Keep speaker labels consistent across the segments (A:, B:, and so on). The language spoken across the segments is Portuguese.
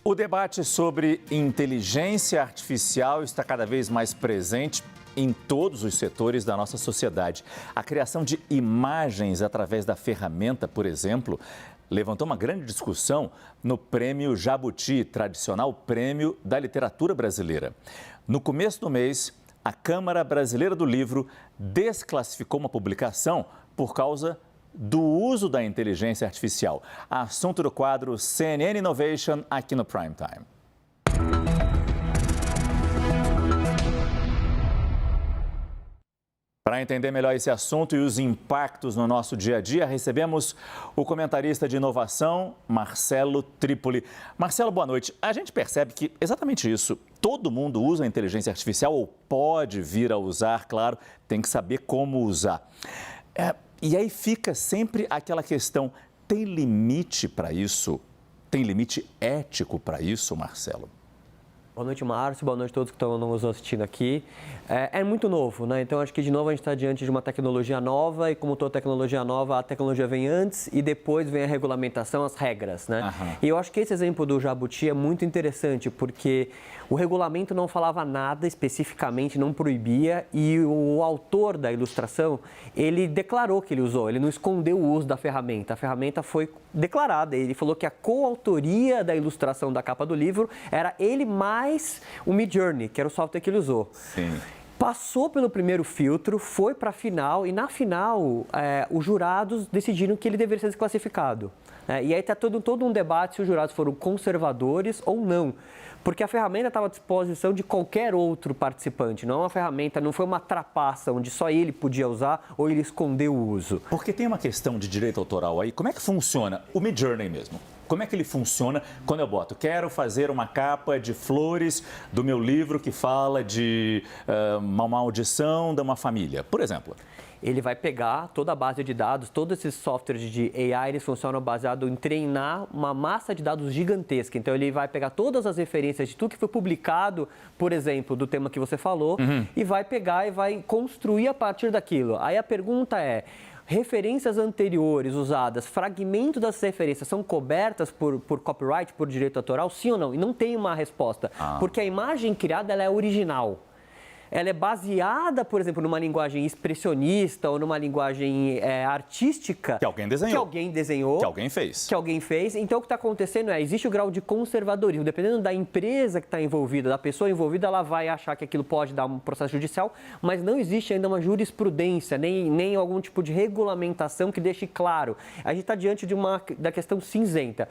A: O debate sobre inteligência artificial está cada vez mais presente em todos os setores da nossa sociedade. A criação de imagens através da ferramenta, por exemplo, levantou uma grande discussão no Prêmio Jabuti, tradicional prêmio da literatura brasileira. No começo do mês, a Câmara Brasileira do Livro desclassificou uma publicação por causa do uso da inteligência artificial. Assunto do quadro CNN Innovation aqui no Prime Time. Para entender melhor esse assunto e os impactos no nosso dia a dia, recebemos o comentarista de inovação, Marcelo Trípoli. Marcelo, boa noite. A gente percebe que exatamente isso, todo mundo usa a inteligência artificial ou pode vir a usar, claro, tem que saber como usar. E aí fica sempre aquela questão, tem limite para isso? Tem limite ético para isso, Marcelo?
B: Boa noite, Márcio. Boa noite a todos que estão nos assistindo aqui. É muito novo, né? Então, acho que, de novo, a gente está diante de uma tecnologia nova e, como toda tecnologia nova, a tecnologia vem antes e depois vem a regulamentação, as regras, né? E eu acho que esse exemplo do Jabuti é muito interessante, porque o regulamento não falava nada especificamente, não proibia, e o autor da ilustração, ele declarou que ele usou, ele não escondeu o uso da ferramenta. A ferramenta foi declarada, ele falou que a coautoria da ilustração da capa do livro era ele mais o Midjourney, que era o software que ele usou.
A: Sim.
B: Passou pelo primeiro filtro, foi para a final e na final os jurados decidiram que ele deveria ser desclassificado. E aí está todo um debate se os jurados foram conservadores ou não. Porque a ferramenta estava à disposição de qualquer outro participante, não é uma ferramenta, não foi uma trapaça onde só ele podia usar ou ele escondeu o uso.
A: Porque tem uma questão de direito autoral aí, como é que funciona o Midjourney mesmo? Como é que ele funciona quando eu boto, quero fazer uma capa de flores do meu livro que fala de uma maldição de uma família, por exemplo?
B: Ele vai pegar toda a base de dados, todos esses softwares de AI, eles funcionam baseado em treinar uma massa de dados gigantesca. Então, ele vai pegar todas as referências de tudo que foi publicado, por exemplo, do tema que você falou, e vai pegar e vai construir a partir daquilo. Aí a pergunta é, referências anteriores usadas, fragmentos das referências são cobertas por copyright, por direito autoral, sim ou não? E não tem uma resposta, porque a imagem criada ela é original. Ela é baseada, por exemplo, numa linguagem expressionista ou numa linguagem artística.
A: Que alguém desenhou.
B: Que alguém desenhou.
A: Que alguém fez.
B: Que alguém fez. Então, o que está acontecendo existe o grau de conservadorismo. Dependendo da empresa que está envolvida, da pessoa envolvida, ela vai achar que aquilo pode dar um processo judicial, mas não existe ainda uma jurisprudência, nem algum tipo de regulamentação que deixe claro. A gente está diante da questão cinzenta.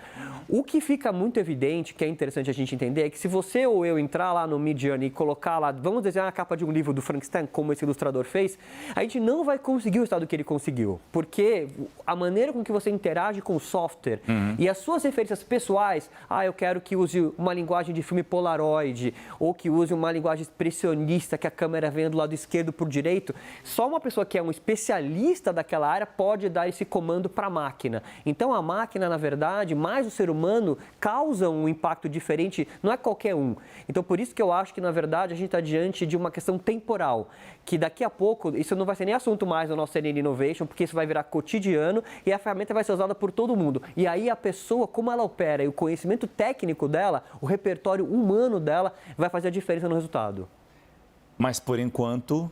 B: O que fica muito evidente, que é interessante a gente entender, é que se você ou eu entrar lá no Midjourney e colocar lá, vamos desenhar a capa de um livro do Frankenstein, como esse ilustrador fez, a gente não vai conseguir o estado que ele conseguiu, porque a maneira com que você interage com o software e as suas referências pessoais, eu quero que use uma linguagem de filme Polaroid, ou que use uma linguagem expressionista, que a câmera venha do lado esquerdo por direito, só uma pessoa que é um especialista daquela área pode dar esse comando para a máquina. Então, a máquina, na verdade, mais o ser humano, causa um impacto diferente, não é qualquer um. Então, por isso que eu acho que, na verdade, a gente está diante de uma questão temporal, que daqui a pouco, isso não vai ser nem assunto mais no nosso CNN Innovation, porque isso vai virar cotidiano e a ferramenta vai ser usada por todo mundo. E aí a pessoa, como ela opera e o conhecimento técnico dela, o repertório humano dela, vai fazer a diferença no resultado.
A: Mas por enquanto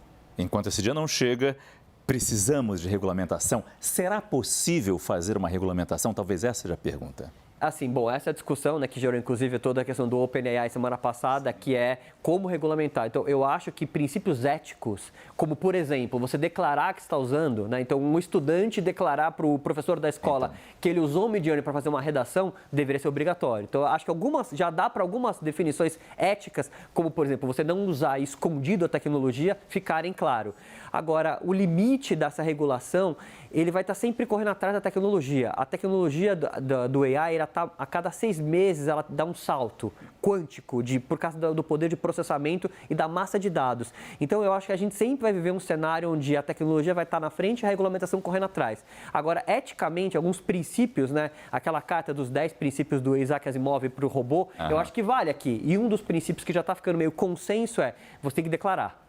A: esse dia não chega, precisamos de regulamentação. Será possível fazer uma regulamentação? Talvez essa seja a pergunta.
B: Assim, bom, essa discussão, né, que gerou inclusive toda a questão do OpenAI semana passada, que é como regulamentar. Então, eu acho que princípios éticos, como, por exemplo, você declarar que está usando, né, então um estudante declarar para o professor da escola que ele usou o Midjourney para fazer uma redação, deveria ser obrigatório. Então, eu acho que já dá para algumas definições éticas, como, por exemplo, você não usar escondido a tecnologia, ficarem claro. Agora, o limite dessa regulação, ele vai estar sempre correndo atrás da tecnologia. A tecnologia do AI, a cada 6 meses, ela dá um salto quântico por causa do poder de processamento e da massa de dados. Então, eu acho que a gente sempre vai viver um cenário onde a tecnologia vai estar na frente e a regulamentação correndo atrás. Agora, eticamente, alguns princípios, né? Aquela carta dos 10 princípios do Isaac Asimov para o robô, eu acho que vale aqui. E um dos princípios que já está ficando meio consenso você tem que declarar.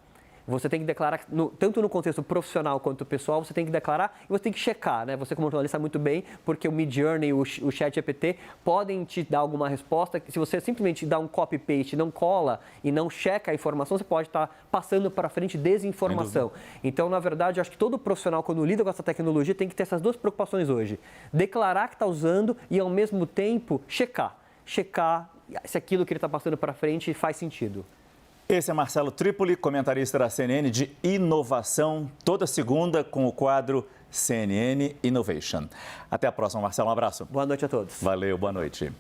B: Você tem que declarar, tanto no contexto profissional quanto pessoal, você tem que declarar e você tem que checar, né? Você como jornalista sabe muito bem, porque o Midjourney e o ChatGPT podem te dar alguma resposta. Se você simplesmente dá um copy-paste, não cola e não checa a informação, você pode estar passando para frente desinformação. Então, na verdade, eu acho que todo profissional, quando lida com essa tecnologia, tem que ter essas duas preocupações hoje. Declarar que está usando e, ao mesmo tempo, checar se aquilo que ele está passando para frente faz sentido.
A: Esse é Marcelo Trípoli, comentarista da CNN de inovação, toda segunda com o quadro CNN Innovation. Até a próxima, Marcelo. Um abraço.
B: Boa noite a todos.
A: Valeu, boa noite.